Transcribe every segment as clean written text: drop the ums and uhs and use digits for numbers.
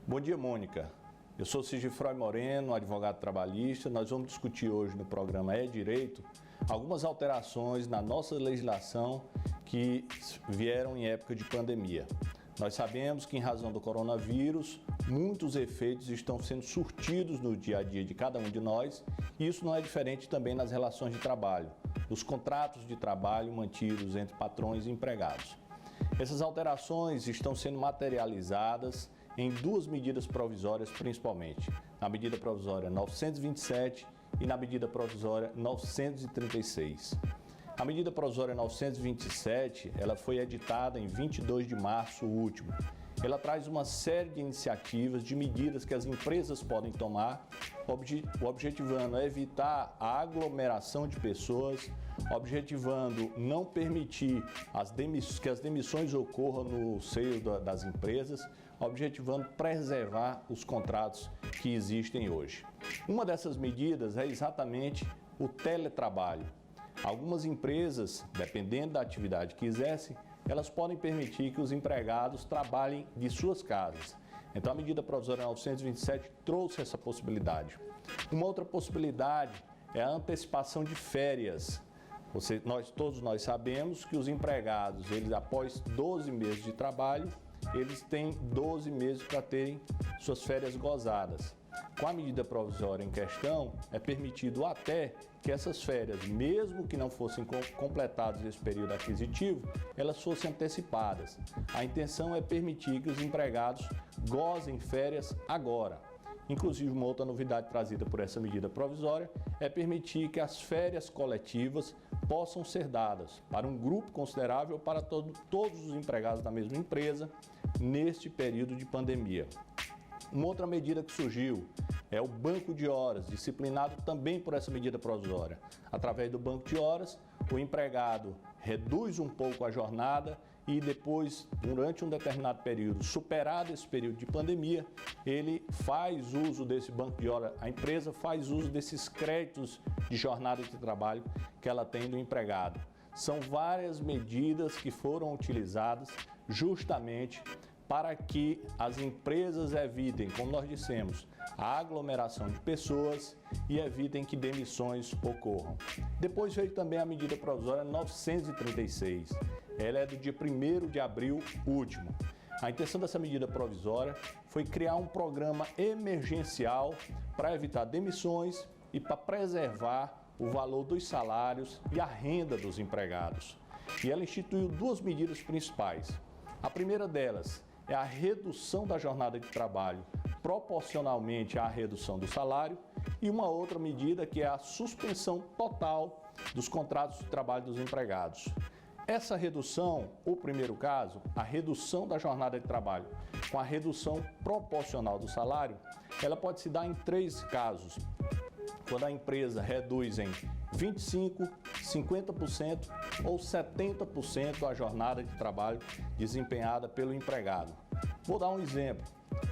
Bom dia, Mônica. Eu sou Sigifroy Moreno, advogado trabalhista. Nós vamos discutir hoje no programa É Direito algumas alterações na nossa legislação que vieram em época de pandemia. Nós sabemos que, em razão do coronavírus, muitos efeitos estão sendo surtidos no dia a dia de cada um de nós, e isso não é diferente também nas relações de trabalho, nos contratos de trabalho mantidos entre patrões e empregados. Essas alterações estão sendo materializadas em duas medidas provisórias principalmente, na medida provisória 927 e na medida provisória 936. A medida provisória 927, ela foi editada em 22 de março último. Ela traz uma série de iniciativas, de medidas que as empresas podem tomar, objetivando evitar a aglomeração de pessoas, objetivando não permitir que as demissões ocorram no seio das empresas, objetivando preservar os contratos que existem hoje. Uma dessas medidas é exatamente o teletrabalho. Algumas empresas, dependendo da atividade que exercem, elas podem permitir que os empregados trabalhem de suas casas. Então, a medida provisória 927 trouxe essa possibilidade. Uma outra possibilidade é a antecipação de férias. Todos nós sabemos que os empregados, eles após 12 meses de trabalho, eles têm 12 meses para terem suas férias gozadas. Com a medida provisória em questão, é permitido até que essas férias, mesmo que não fossem completadas esse período aquisitivo, elas fossem antecipadas. A intenção é permitir que os empregados gozem férias agora. Inclusive, uma outra novidade trazida por essa medida provisória é permitir que as férias coletivas possam ser dadas para um grupo considerável, para todos os empregados da mesma empresa, neste período de pandemia. Uma outra medida que surgiu é o banco de horas, disciplinado também por essa medida provisória. Através do banco de horas, o empregado reduz um pouco a jornada e depois, durante um determinado período, superado esse período de pandemia, ele faz uso desse banco de horas, a empresa faz uso desses créditos de jornada de trabalho que ela tem do empregado. São várias medidas que foram utilizadas justamente para que as empresas evitem, como nós dissemos, a aglomeração de pessoas e evitem que demissões ocorram. Depois veio também a medida provisória 936. Ela é do dia 1º de abril último. A intenção dessa medida provisória foi criar um programa emergencial para evitar demissões e para preservar o valor dos salários e a renda dos empregados. E ela instituiu duas medidas principais. A primeira delas é a redução da jornada de trabalho proporcionalmente à redução do salário, e uma outra medida que é a suspensão total dos contratos de trabalho dos empregados. Essa redução, o primeiro caso, a redução da jornada de trabalho com a redução proporcional do salário, ela pode se dar em três casos. Quando a empresa reduz em 25%, 50% ou 70% a jornada de trabalho desempenhada pelo empregado. Vou dar um exemplo.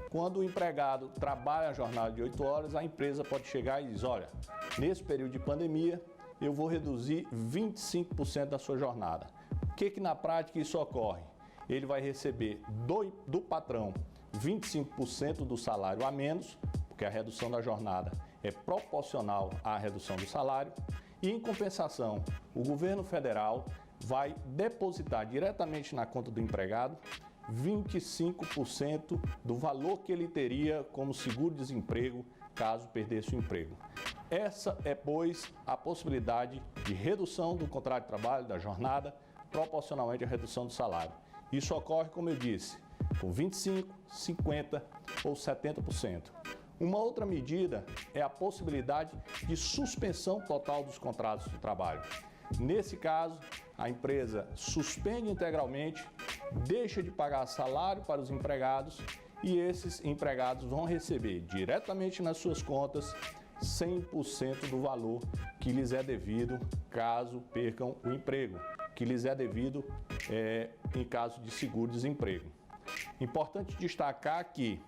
Quando o empregado trabalha a jornada de 8 horas, a empresa pode chegar e dizer: olha, nesse período de pandemia, eu vou reduzir 25% da sua jornada. O que na prática isso ocorre? Ele vai receber do patrão 25% do salário a menos, porque a redução da jornada é proporcional à redução do salário, e em compensação, o governo federal vai depositar diretamente na conta do empregado 25% do valor que ele teria como seguro-desemprego caso perdesse o emprego. Essa é, pois, a possibilidade de redução do contrato de trabalho, da jornada, proporcionalmente à redução do salário. Isso ocorre, como eu disse, com 25%, 50% ou 70%. Uma outra medida é a possibilidade de suspensão total dos contratos de trabalho. Nesse caso, a empresa suspende integralmente, deixa de pagar salário para os empregados e esses empregados vão receber diretamente nas suas contas 100% do valor que lhes é devido caso percam o emprego, que lhes é devido em caso de seguro-desemprego. Importante destacar que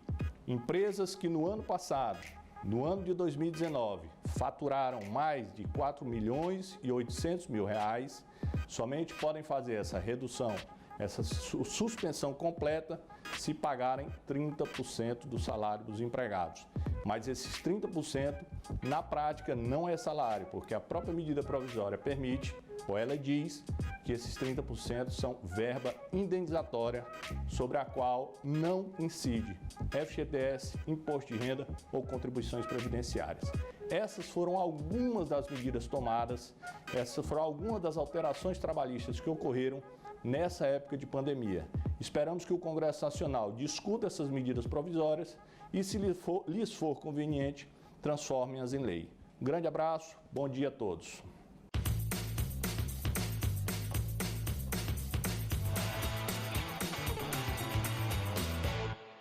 empresas que no ano passado, no ano de 2019, faturaram mais de R$ 4.800.000, somente podem fazer essa redução essa suspensão completa se pagarem 30% do salário dos empregados. Mas esses 30% na prática não é salário, porque a própria medida provisória permite, ou ela diz, que esses 30% são verba indenizatória sobre a qual não incide FGTS, imposto de renda ou contribuições previdenciárias. Essas foram algumas das medidas tomadas, essas foram algumas das alterações trabalhistas que ocorreram nessa época de pandemia. Esperamos que o Congresso Nacional discuta essas medidas provisórias e, se lhes for conveniente, transformem-as em lei. Grande abraço, bom dia a todos.